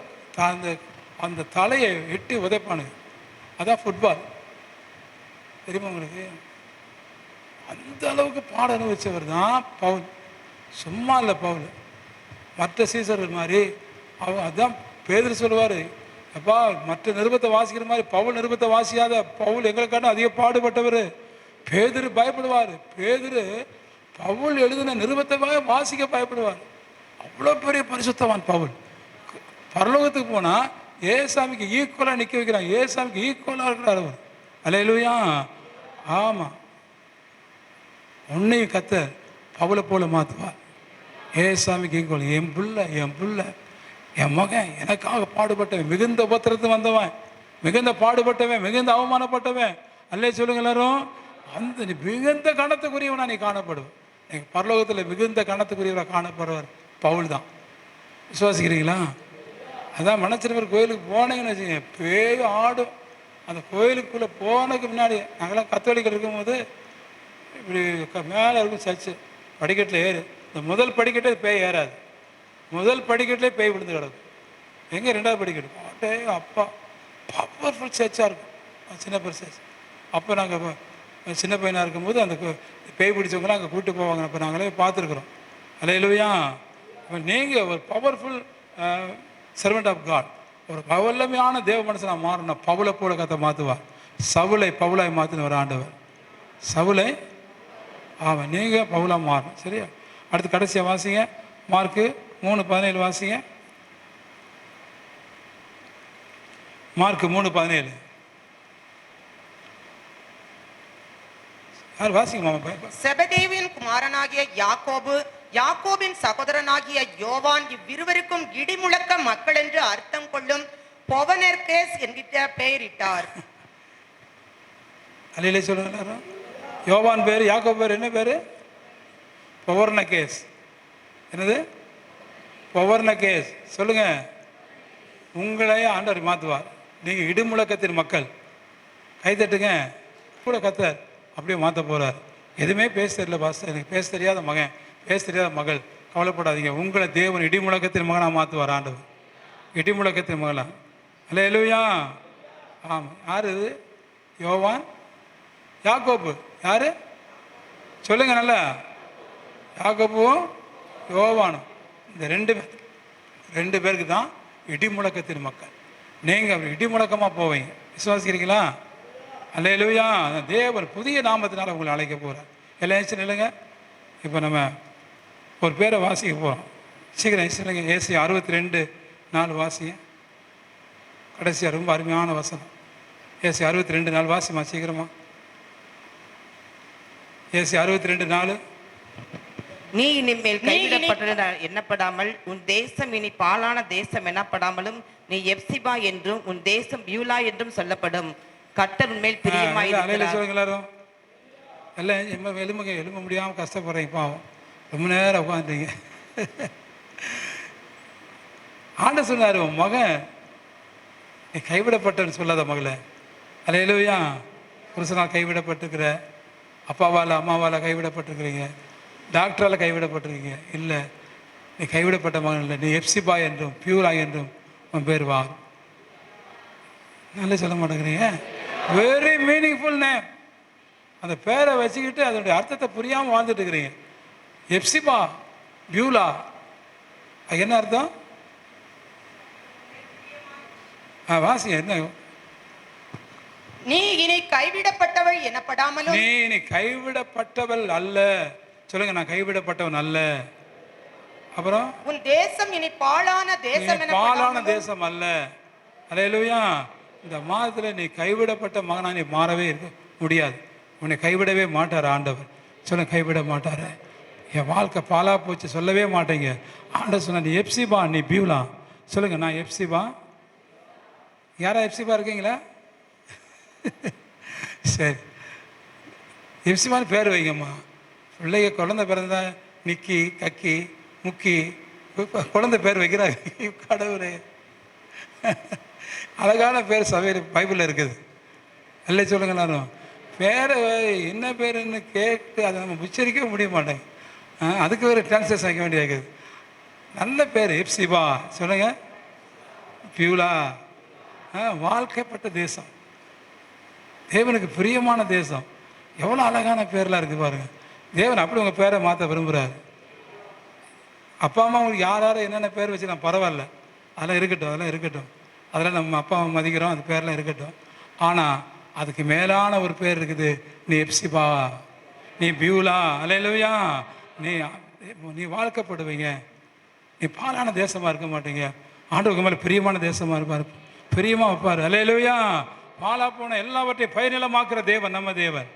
[SPEAKER 1] அந்த தலையை எட்டி உதைப்பானுங்க. அதான் ஃபுட்பால், தெரியுமா உங்களுக்கு? அந்த அளவுக்கு பாடம் அனுபவிச்சவர் தான் பவுல். சும்மா இல்லை பவுல். மற்ற சீசர்கள் மாதிரி அதான் பேதுரு சொல்லுவார், அப்பா மற்ற நிருபத்தை வாசிக்கிற மாதிரி பவுல் நிருபத்தை வாசியாத, பவுல் எங்களுக்கான அதிக பாடுபட்டவர். பேதுரு பயப்படுவார். பவுல் எழுதின நிருபத்தை வாசிக்க பயப்படுவார். அவ்வளோ பெரிய பரிசுத்தவான் பவுல். பரலோகத்துக்கு போனால் ஏசாமிக்கு ஈக்குவலாக நிற்க வைக்கிறாங்க. ஏசாமிக்கு ஈக்குவலாக இருக்கிறார் அவர். அல்லேலூயா. ஆமாம், உன்னையும் கர்த்தர் பவுலை போல மாற்றுவார். ஏசாமிக்கு ஈக்குவல். என் புள்ள என் மகன் எனக்காக பாடுபட்டவன், மிகுந்த உபத்திரத்து வந்தவன், மிகுந்த பாடுபட்டவன், மிகுந்த அவமானப்பட்டவன். அல்லே சொல்லுங்க எல்லாரும். அந்த மிகுந்த கணத்துக்குரியவனா நீ காணப்படுவேன். எங்கள் பரலோகத்தில் மிகுந்த கணத்துக்குரியவராக காணப்படுவார் பவுல் தான். விசுவாசிக்கிறீங்களா? அதான் மனச்சிறுவர் கோயிலுக்கு போனீங்கன்னு வச்சுக்கோங்க, பேய் ஆடும். அந்த கோயிலுக்குள்ளே போனதுக்கு முன்னாடி நாங்களாம் கத்தோலிக்கல் இருக்கும்போது இப்படி மேலே இருக்கும் சர்ச்சு, படிக்கட்டில் ஏறு. இந்த முதல் படிக்கட்டே பேய் ஏறாது. முதல் படிக்கட்டிலே பேய் விழுந்து கிடக்கும். எங்கே? ரெண்டாவது படிக்கட்டு. அப்படியே அப்பா பவர்ஃபுல் சர்ச்சாக இருக்கும் சின்னப்பர் சர்ச். அப்போ நாங்கள் சின்ன பையனாக இருக்கும்போது அந்த பேய் பிடிச்சவங்களாம் அங்கே கூப்பிட்டு போவாங்க. அப்போ நாங்களே பார்த்துருக்குறோம். அல்லேலூயா. இப்போ நீங்கள் ஒரு பவர்ஃபுல் சர்வெண்ட் ஆஃப் காட், ஒரு வல்லமையான தேவ மனுஷனாக மாறணும். பவுலை போல கத்தை மாற்றுவார். சவுலை பவுலாய் மாற்றின ஒரு ஆண்டவர். சவுலை ஆமாம், நீங்கள் பவுலாக மாறணும். சரியா? அடுத்து கடைசியாக வாசிங்க, மார்க்கு 3:17 வாசிங்க. மார்க்கு 3:17 யார் வாசிங்க மாமா?
[SPEAKER 2] செபதேவின் குமாரனாகிய யாக்கோபு, யாக்கோபின் சகோதரனாகிய யோவான், இவ்விருவருக்கும் இடிமுழக்க மக்கள் என்று அர்த்தம் கொள்ளும் பொவனெர்கேஸ் என்கிற பெயரிட்டார்.
[SPEAKER 1] அல்லேலூயா சொல்லுங்க. யோவான் பேர், யாக்கோபு பேர் என்ன பேர்? பொவர்னகேஸ். என்னது? பொவர்னகேஸ். சொல்லுங்க. உங்களையே ஆண்டவர் மாற்றுவார். நீங்கள் இடிமுழக்கத்தின் மக்கள். கைதட்டுங்க. கூட கத்தர் அப்படியே மாற்ற போகிறார். எதுவுமே பேச தெரியல பாஸ்டர், எனக்கு பேச தெரியாத மகன், பேச தெரியாத மகள், கவலைப்படாதீங்க. உங்களை தேவன் இடிமுழக்கத்தின் மகனாக மாற்றுவார் ஆண்டவர். இடிமுழக்கத்தின் மகளா? அல்லேலூயா. ஆமாம். யார் இது? யோவான், யாக்கோபு. யார் சொல்லுங்க நல்லா? யாக்கோபுவும் யோவானும். இந்த ரெண்டு பேருக்கு தான் இடிமுழக்கத்தின் மக்கள். நீங்கள் அப்படி இடிமுழக்கமாக போவீங்க. விசுவாசிக்கிறீங்களா? அல்லேலூயா. தேவன் புதிய நாமத்தினால் உங்களை அழைக்க போகிறார். எல்லாம் இல்லைங்க. இப்போ நம்ம ஒரு பேரை வாசிக்க போகிறோம். சீக்கிரம் இல்லைங்க. ஏசி 62:4 வாசிங்க. கடைசியாக ரொம்ப அருமையான வசனம். ஏசி 62:4 வாசிமா சீக்கிரமா. ஏசி 62:4.
[SPEAKER 3] நீ இனிமேல் கைவிடப்பட்ட எண்ணப்படாமல் உன் தேசம் இனி பாலான தேசம் எனப்படாமலும் நீ எப்சிபா என்றும் உன் தேசம் பியூலா என்றும் சொல்லப்படும். கர்த்தர் உன்மேல் பிரியமாயிருக்கிறார்.
[SPEAKER 1] சொல்லுங்க எல்லாரும். எல்லாம் எலும்ப முடியாமல் கஷ்டப்படுறீங்க பாவம், ரொம்ப நேரம் உட்காந்துட்டீங்க. ஆண்டவர் சொன்னார், உன் மகன் நீ கைவிடப்பட்டன்னு சொல்லாத மகளே. அல்லேலூயா. புருஷனால் கைவிடப்பட்டிருக்கிற, அப்பாவால் அம்மாவால் கைவிடப்பட்டிருக்கிறீங்க, டாக்டரால் கைவிடப்பட்டிருக்கீங்க. இல்லை, நீ கைவிடப்பட்ட மகன் இல்லை, நீ எப்சிபா என்றும் பியூரா என்றும் உன் பேர் வார். நல்லா சொல்ல மாட்டேங்கிறீங்க. Very meaningful name. அந்த பேரை வச்சுக்கிட்டு அதனுடைய அர்த்தத்தை புரியாமல் வாழ்ந்துட்டு இருக்கிறீங்க. எப்சிபா பியூலா, அது என்ன அர்த்தம்? வாசி என்ன?
[SPEAKER 2] நீ இனி கைவிடப்பட்டவள் எனப்படாமலும்.
[SPEAKER 1] நீ இனி கைவிடப்பட்டவள் அல்ல. சொல்லுங்க, நான் கைவிடப்பட்டவன் அல்ல. அப்புறம்
[SPEAKER 2] உன் தேசம் இனி பாழான தேசம்
[SPEAKER 1] பாழான தேசம் அல்ல. அல்லேலூயா. இந்த மாதத்தில் நீ கைவிடப்பட்ட மகனா நீ மாறவே இருக்க முடியாது. உன்னை கைவிடவே மாட்டார் ஆண்டவர். சொல்லுங்க, கைவிட மாட்டார். என் வாழ்க்கை பாலா போச்சு சொல்லவே மாட்டேங்க. ஆண்டவர் சொன்ன, நீ எப்சிபா நீ பியூலா. சொல்லுங்க, நான் எப்சிபா. யாரா எப்சிபா இருக்கீங்களா? சரி, எப்சிபான்னு பேர் வைங்கம்மா. பிள்ளைங்க குழந்தை பிறந்தா நிக்கி கக்கி முக்கி குழந்தை பேர் வைக்கிறாங்க. கடவுளே, அழகான பேர் சபையில் பைபிளில் இருக்குது. இல்லை சொல்லுங்க, நானும் பேரை என்ன பேருன்னு கேட்டு அதை நம்ம உச்சரிக்கவே முடிய மாட்டேங்க. அதுக்கு ஒரு டிரான்ஸ்லேஷன் வைக்க வேண்டியது இருக்குது. நல்ல பேர் எப்சிபா. சொல்லுங்க, பியூலா. வாழ்க்கைப்பட்ட தேசம், தேவனுக்கு பிரியமான தேசம். எவ்வளோ அழகான பேர்லாம் இருக்குது பாருங்கள். தேவன் அப்படி உங்கள் பேரை மாற்ற விரும்புகிறாரு. அப்பா அம்மா உங்களுக்கு யார் யார் என்னென்ன பேர் வச்சு நான் பரவாயில்ல, அதெல்லாம் இருக்கட்டும், அதெல்லாம் இருக்கட்டும். அதெல்லாம் நம்ம அப்பா அம்மா மதிக்கிறோம், அந்த பேர்லாம் இருக்கட்டும். ஆனால் அதுக்கு மேலான ஒரு பேர் இருக்குது. நீ எப்சிபா, நீ பியூலா. அல்லேலூயா. நீ வாழ்க்கப்படுவீங்க. நீ பாலான தேசமாக இருக்க மாட்டீங்க. ஆண்டவருக்கு மேலே பிரியமான தேசமாக இருப்பார், பிரியமாக வைப்பார். அல்லேலூயா. பாலா போன எல்லாவற்றையும் பயனிலமாக்குற தேவன் நம்ம தேவன்.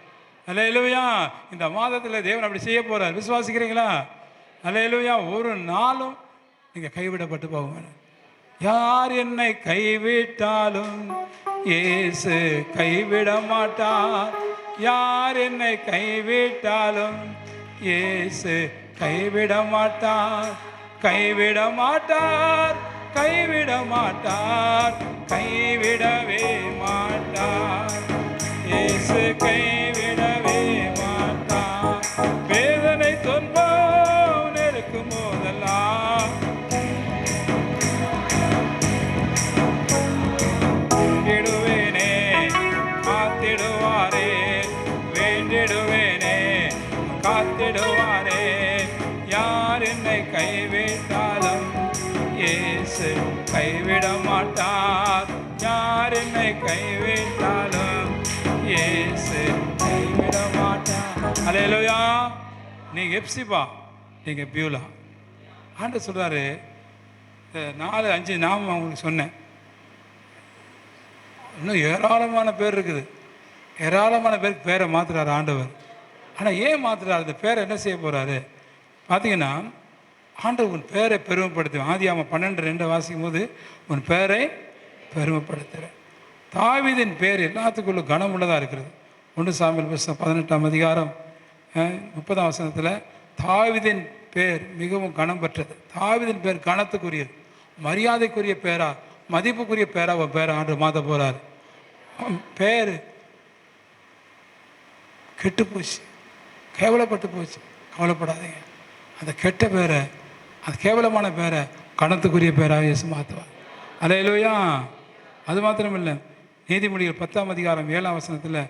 [SPEAKER 1] அல்லேலூயா. இந்த மாதத்தில் தேவன் அப்படி செய்ய போகிறார். விசுவாசிக்கிறீங்களா? அல்லேலூயா. ஒரு நாளும் நீங்கள் கைவிடப்பட்டு போக. யார் என்னை கைவிட்டாலும் இயேசு கைவிட மாட்டார். யார் என்னை கைவிட்டாலும் இயேசு கைவிட மாட்டார். கைவிட மாட்டார், கைவிட மாட்டார், கைவிடவே மாட்டார். இயேசு கைவிடவே மாட்டார். வேதனை துன்பம் நெருக்கும் போதெல்லாம் வேண்டிடுவேனே, காத்திடுவாரே. வேண்டிடுவேனே, காத்திடுவாரே. யார் என்னை கைவிட்டாலும் இயேசு கைவிட மாட்டார். யார் என்னை கைவிட்டாலும் இயேசு கைவிட மாட்டார். அல்லேலூயா. நீங்கள் எப்சிபா, நீங்கள் பியூலா. ஆண்டவர் சொல்கிறாரு, 4-5 நாமம் அவங்களுக்கு சொன்னேன். இன்னும் ஏராளமான பேர் இருக்குது. ஏராளமான பேருக்கு பேரை மாற்றுறாரு ஆண்டவர். ஆனால் ஏன் மாற்றுறாரு? அந்த பேரை என்ன செய்ய போகிறாரு பார்த்தீங்கன்னா, ஆண்டவர் உன் பேரை பெருமைப்படுத்துவேன். ஆதியாகமம் 12:2 வாசிக்கும் போது, உன் பேரை பெருமைப்படுத்துகிறேன். தாவீதின் பேர் எல்லாத்துக்குள்ளும் கனமுள்ளதாக இருக்கிறது. 1 சாமுவேல் புத்தகம் 18ஆம் அதிகாரம் 30ஆம் வசனத்தில் தாவீதின் பேர் மிகவும் கனம் பெற்றது. தாவீதின் பேர் கனத்துக்குரியது, மரியாதைக்குரிய பேரா, மதிப்புக்குரிய பேரா அவன் பேரை ஆண்டு மாற்ற போகிறார். அவன் பேர் கெட்டு போச்சு, கேவலப்பட்டு போச்சு. கவலைப்படாதீங்க. அந்த கெட்ட பேரை, அந்த கேவலமான பேரை கணத்துக்குரிய பேராக இயேசு மாற்றுவார். அல்லேலூயா. அது மாத்திரமில்லை, நீதிமொழிகள் 10ஆம் அதிகாரம் 7ஆம் வசனத்தில்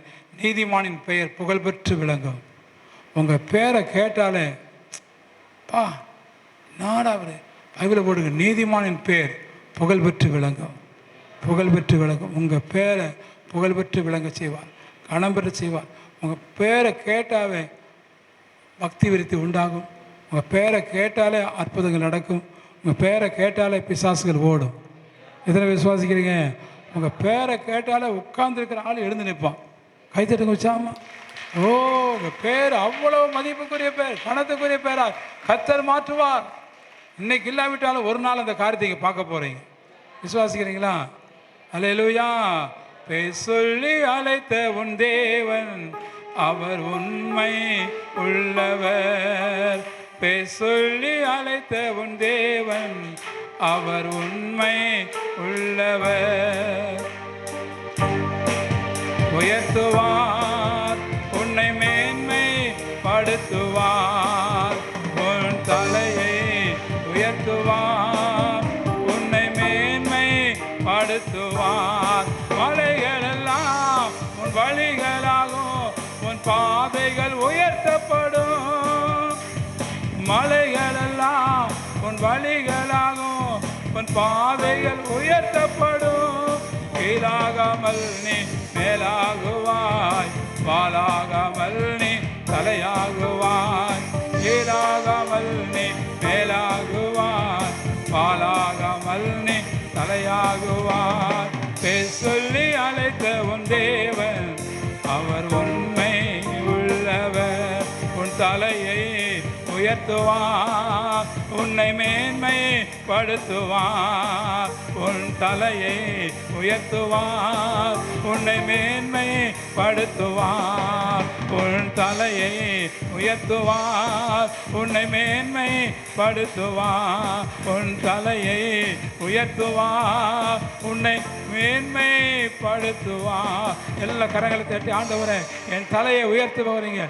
[SPEAKER 1] நீதிமானின் பெயர் புகழ்பெற்று விளங்கும். உங்கள் பேரை கேட்டாலே பா நாடா அவர் பைபிளை போடுங்க. நீதிமானின் பேர் புகழ்பெற்று விளங்கும், புகழ்பெற்று விளங்கும். உங்கள் பேரை புகழ்பெற்று விளங்க செய்வார், கணம் பெற்று செய்வார். உங்கள் பேரை கேட்டாவே பக்தி விருத்தி உண்டாகும். உங்கள் பேரை கேட்டாலே அற்புதங்கள் நடக்கும். உங்கள் பேரை கேட்டாலே பிசாசுகள் ஓடும். எத்தனை விசுவாசிக்கிறீங்க? உங்கள் பேரை கேட்டாலே உட்கார்ந்துருக்கிற ஆள் எழுந்து நிற்பான். கைத்தட்டுங்க வச்சாமா. ஓ, உங்கள் பேர் அவ்வளவு மதிப்புக்குரிய பேர், கணத்துக்குரிய பேரா கர்த்தர் மாற்றுவார். இன்னைக்கு இல்லாவிட்டாலும் ஒரு நாள் அந்த காரியத்தை இங்கே பார்க்க போகிறீங்க. விசுவாசிக்கிறீங்களா? அல்லேலூயா. பேர் சொல்லி அழைத்த உன் தேவன் அவர் உண்மை உள்ளவர். பேர் சொல்லி அழைத்த உன் தேவன் அவர் உண்மை உள்ளவர். உயர்த்துவார் உன்னை மேன்மை படுத்துவார். உன் தலையை உயர்த்துவார் உன்னை மேன்மை படுத்துவார். மலைகள் எல்லாம் உன் வழிகளாகும், உன் பாதைகள் உயர்த்தப்படும். மலைகள் எல்லாம் உன் வழிகளாகும், உன் பாதைகள் உயர்த்தப்படும். கீழாகாமல் நீ மேலாகுவாய், வாளாகாமல் நீ தலையாகுவாய். கீழாகாமல் நீ மேலாகுவாய், வாளாகாமல் நீ தலையாகுவாய். பேர் சொல்லி அழைத்த உன் தேவன் அவர் உண்மை உள்ளவர். உன் தலையை உயர்த்துவார் உன்னை மேன்மை படுத்துவார். உன் தலையை உயர்த்துவார் உன்னை மேன்மை படுத்துவார். உன் தலையை உயர்த்துவார் உன்னை மேன்மை படுத்துவார். உன் தலையை உயர்த்துவார் உன்னை மேன்மை படுத்துவார். எல்லா கரங்களை தட்டி ஆண்டவரே என் தலையை உயர்த்துபவரீங்க.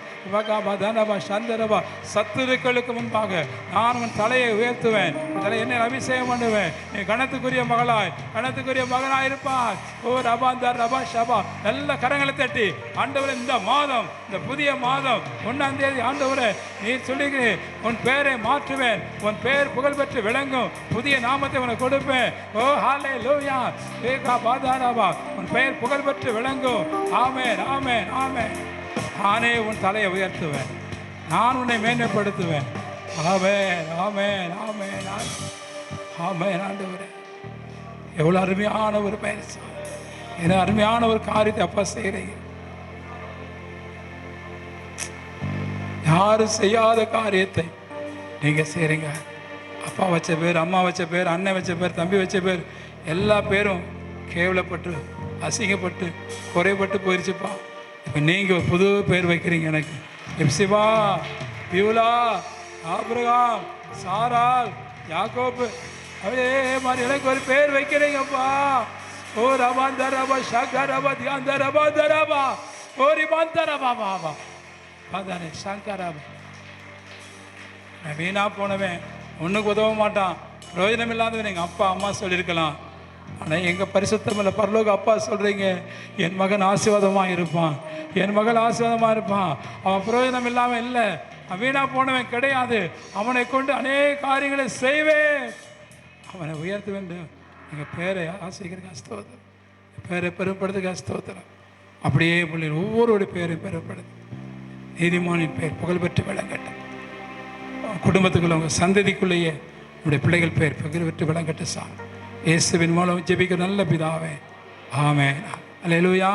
[SPEAKER 1] சந்தரபா சத்துருக்களுக்கு முன்பாக நான் உன் தலையை உயர்த்துவேன், என்னை அபிஷேகம் பண்ணுவேன். நீ கணத்துக்குரிய மகளாய் கணத்துக்குரிய மகனாய் இருப்பார். ஓ ரபா ரபா ஷபா. நல்ல கரங்களை தட்டி ஆண்டவரே இந்த மாதம், இந்த புதிய மாதம் 1ஆம் தேதி ஆண்டவரே நீர் சொல்லுகிறேன் உன் பெயரை மாற்றுவேன், உன் பெயர் புகழ் பெற்று விளங்கும், புதிய நாமத்தை உனக்கு கொடுப்பேன். ஓ ஹல்லேலூயா ஏகா பாதாராபா. உன் பெயர் புகழ் பெற்று விளங்கும். ஆமென் ஆமென் ஆமென். நானே உன் தலையை உயர்த்துவேன், நான் உன்னை மேன்மைப்படுத்துவேன். ஆமென் ஆமென் ஆமென் ஆமென். ஆண்டவரே எவ்வளோ அருமையான ஒரு பெயர், என்ன அருமையான ஒரு காரியத்தை அப்பா செய்கிறீங்க. யாரும் செய்யாத காரியத்தை நீங்கள் செய்கிறீங்க. அப்பா வச்ச பேர், அம்மா வச்ச பேர், அண்ணன் வச்ச பேர், தம்பி வச்ச பேர், எல்லா பேரும் கேவலப்பட்டு அசிங்கப்பட்டு குறைபட்டு போயிடுச்சுப்பா. இப்போ நீங்கள் ஒரு புது பேர் வைக்கிறீங்க எனக்கு. எப்சிபா, பியூலா, ஆபிரகாம், சாரால், யாக்கோப்பு, அதே மாதிரி எனக்கு ஒரு பேர் வைக்கிறீங்கப்பா. ஓ ரபாந்தரபா ஷகரபா தியாந்தரபா தரபா ஓ ரிபாந்தரபா பாபா அதானே சங்கராபா. நான் வீணாக போனவன், ஒன்றுக்கு உதவ மாட்டான், பிரயோஜனம் இல்லாதவன் எங்கள் அப்பா அம்மா சொல்லியிருக்கலாம். ஆனால் எங்கள் பரிசுத்தமில்ல பரலோக அப்பா சொல்கிறீங்க என் மகன் ஆசீர்வாதமாக இருப்பான், என் மகள் ஆசீர்வாதமாக இருப்பான். அவன் பிரயோஜனம் இல்லாமல் இல்லை, வீணாக போனவன் கிடையாது. அவனை கொண்டு அநேக காரியங்களை செய்வேன், அவனை உயர்த்த வேண்டும். எங்கள் பேரை ஆசைக்கிறதுக்கு ஸ்தோத்திரம், பேரை பெருப்படுத்துக்கு ஸ்தோத்திரம். அப்படியே பிள்ளைகள் ஒவ்வொருடைய பேரையும் பெருப்படுது. நீதிமானின் பேர் புகழ்பெற்று விளங்கட்டும். குடும்பத்துக்குள்ள உங்கள் சந்ததிக்குள்ளேயே உங்களுடைய பிள்ளைகள் பேர் புகழ்பெற்று விளங்கட்டும். இயேசுவின் மூலம் ஜெபிக்கிற நல்ல பிதாவே, ஆமென். அல்லேலூயா.